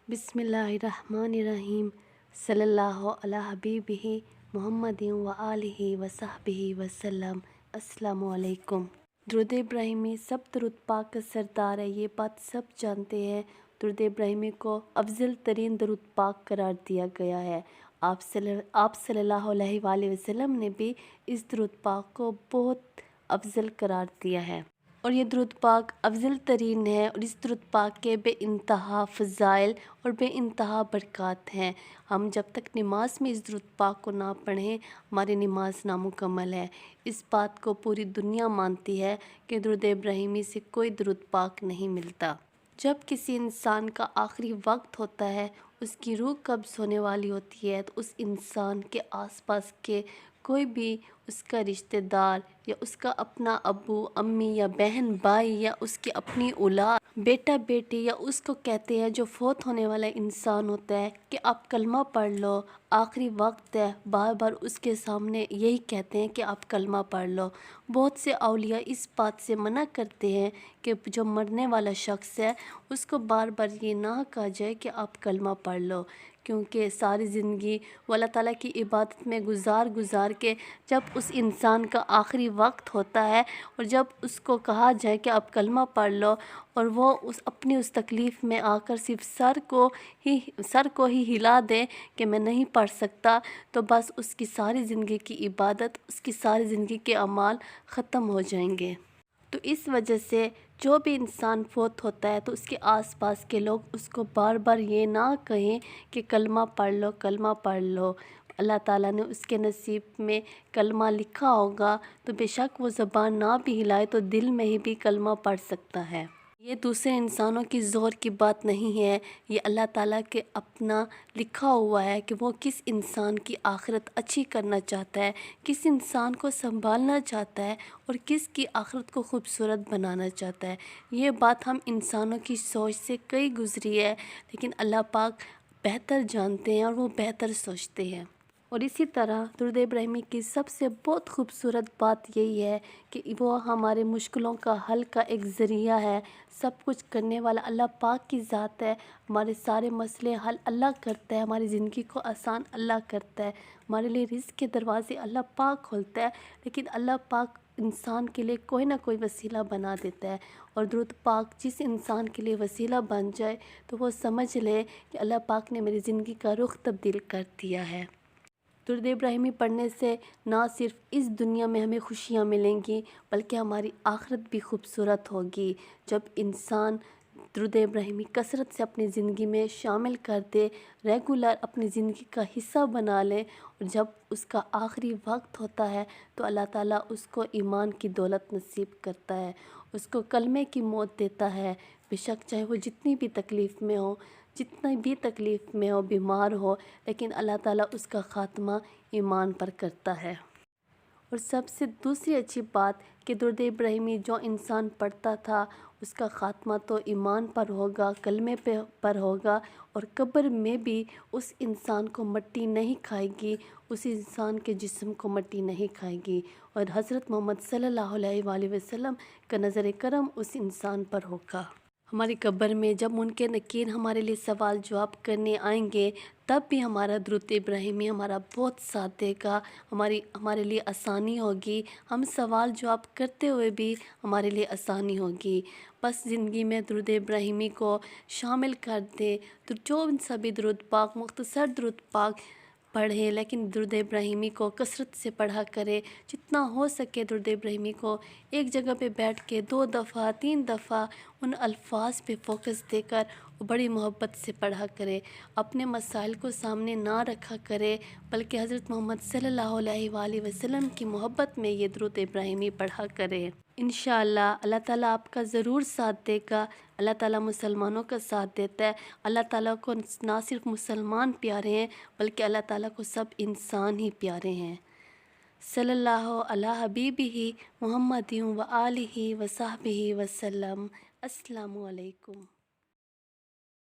बिस्मिल्लाहिर्रहमानिर्रहीम सल्लल्लाहु अला हबीबिही मुहम्मदिन व आलिही व सहबिही वसल्लम। अस्सलामु अलैकुम। दुरूद इब्राहिमी सब दुरूद पाक का सरदार है, ये बात सब जानते हैं। दुरूद इब्राहिमी को अफजल तरीन दुरूद पाक करार दिया गया है। आप सल्लल्लाहु अलैहि वसल्लम ने भी इस दुरूद पाक को बहुत अफजल करार दिया है और ये दुरूद पाक अफजल तरीन है और इस दुरूद पाक के बेइंतहा फ़ज़ाइल और बेइंतहा बरक़ात हैं। हम जब तक नमाज में इस दुरूद पाक को ना पढ़ें हमारी नमाज नामुकम्मल है। इस बात को पूरी दुनिया मानती है कि दुरूद इब्राहिमी से कोई दुरूद पाक नहीं मिलता। जब किसी इंसान का आखिरी वक्त होता है, उसकी रूह कब्ज़ होने वाली होती है, तो उस इंसान के आसपास के कोई भी उसका रिश्तेदार या उसका अपना अब्बू अम्मी या बहन भाई या उसकी अपनी औलाद बेटा बेटी या उसको कहते हैं जो फौत होने वाला इंसान होता है कि आप कलमा पढ़ लो, आखिरी वक्त है। बार बार उसके सामने यही कहते हैं कि आप कलमा पढ़ लो। बहुत से औलिया इस बात से मना करते हैं कि जो मरने वाला शख्स है उसको बार बार ये ना कहा जाए कि आप कलमा पढ़ लो, क्योंकि सारी ज़िंदगी वो अल्लाह ताला की इबादत में गुजार के जब उस इंसान का आखिरी वक्त होता है और जब उसको कहा जाए कि आप कलमा पढ़ लो और वो उस तकलीफ़ में आकर सिर्फ सर को ही हिला दे कि मैं नहीं पढ़ सकता, तो बस उसकी सारी ज़िंदगी की इबादत, उसकी सारी ज़िंदगी के अमाल ख़त्म हो जाएंगे। तो इस वजह से जो भी इंसान फौत होता है तो उसके आसपास के लोग उसको बार बार ये ना कहें कि कलमा पढ़ लो, कलमा पढ़ लो। अल्लाह ताला ने उसके नसीब में कलमा लिखा होगा तो बेशक वो ज़बान ना भी हिलाए तो दिल में ही भी कलमा पढ़ सकता है। ये दूसरे इंसानों की ज़ोर की बात नहीं है, ये अल्लाह ताला के अपना लिखा हुआ है कि वो किस इंसान की आखिरत अच्छी करना चाहता है, किस इंसान को संभालना चाहता है और किस की आखिरत को खूबसूरत बनाना चाहता है। ये बात हम इंसानों की सोच से कई गुजरी है, लेकिन अल्लाह पाक बेहतर जानते हैं और वो बेहतर सोचते हैं। और इसी तरह दुरूद इब्राहिमी की सबसे बहुत खूबसूरत बात यही है कि वो हमारे मुश्किलों का हल का एक ज़रिया है। सब कुछ करने वाला अल्लाह पाक की ज़ात है। हमारे सारे मसले हल अल्लाह करता है, हमारी ज़िंदगी को आसान अल्लाह करता है, हमारे लिए रिज़्क़ के दरवाज़े अल्लाह पाक खोलता है। लेकिन अल्लाह पाक इंसान के लिए कोई ना कोई वसीला बना देता है और दुरूद पाक जिस इंसान के लिए वसीला बन जाए तो वो समझ ले कि अल्लाह पाक ने मेरी ज़िंदगी का रुख तब्दील कर दिया है। दुरूद इब्राहिमी पढ़ने से ना सिर्फ इस दुनिया में हमें खुशियाँ मिलेंगी बल्कि हमारी आखिरत भी खूबसूरत होगी। जब इंसान दुरूद इब्राहिमी कसरत से अपनी ज़िंदगी में शामिल कर दे, रेगुलर अपनी ज़िंदगी का हिस्सा बना ले और जब उसका आखिरी वक्त होता है तो अल्लाह ताला उसको ईमान की दौलत नसीब करता है, उसको कलमे की मौत देता है। बेशक चाहे वो जितनी भी तकलीफ़ में हो, जितनी भी तकलीफ़ में हो, बीमार हो, लेकिन अल्लाह ताला उसका ख़ात्मा ईमान पर करता है। और सबसे दूसरी अच्छी बात कि दुरूद इब्राहिमी जो इंसान पढ़ता था उसका ख़ात्मा तो ईमान पर होगा, कलमे पर होगा और कब्र में भी उस इंसान को मट्टी नहीं खाएगी, उस इंसान के जिस्म को मट्टी नहीं खाएगी और हज़रत मोहम्मद सल्लल्लाहु अलैहि वसल्लम का नज़र करम उस इंसान पर होगा। हमारी कब्र में जब मुनकर नकीर हमारे लिए सवाल जवाब करने आएंगे तब भी हमारा दुरूद इब्राहिमी हमारा बहुत साथ देगा, हमारे लिए आसानी होगी। हम सवाल जवाब करते हुए भी हमारे लिए आसानी होगी। बस ज़िंदगी में दुरूद इब्राहिमी को शामिल कर दे तो जो सभी दुरूद पाक मुख्तसर दुरूद पाक पढ़े, लेकिन दुरूद इब्राहिमी को कसरत से पढ़ा करे। जितना हो सके दुरूद इब्राहिमी को एक जगह पे बैठ के 2 दफ़ा 3 दफ़ा उन अल्फाज पे फ़ोकस देकर बड़ी मोहब्बत से पढ़ा करे। अपने मसाइल को सामने ना रखा करे बल्कि हज़रत मोहम्मद सल्लल्लाहु अलैहि वसल्लम की मोहब्बत में ये दुरूद इब्राहिमी पढ़ा करे। इंशाअल्लाह अल्लाह ताला आपका ज़रूर साथ देगा। अल्लाह ताला मुसलमानों का साथ देता है। अल्लाह ताला को ना सिर्फ मुसलमान प्यारे हैं बल्कि अल्लाह ताला को सब इंसान ही प्यारे हैं। सल्लल्लाहु अला हबीबिही मुहम्मदिन व आलिही व सहबिही वसल्लम। अस्सलामु अलैकुम।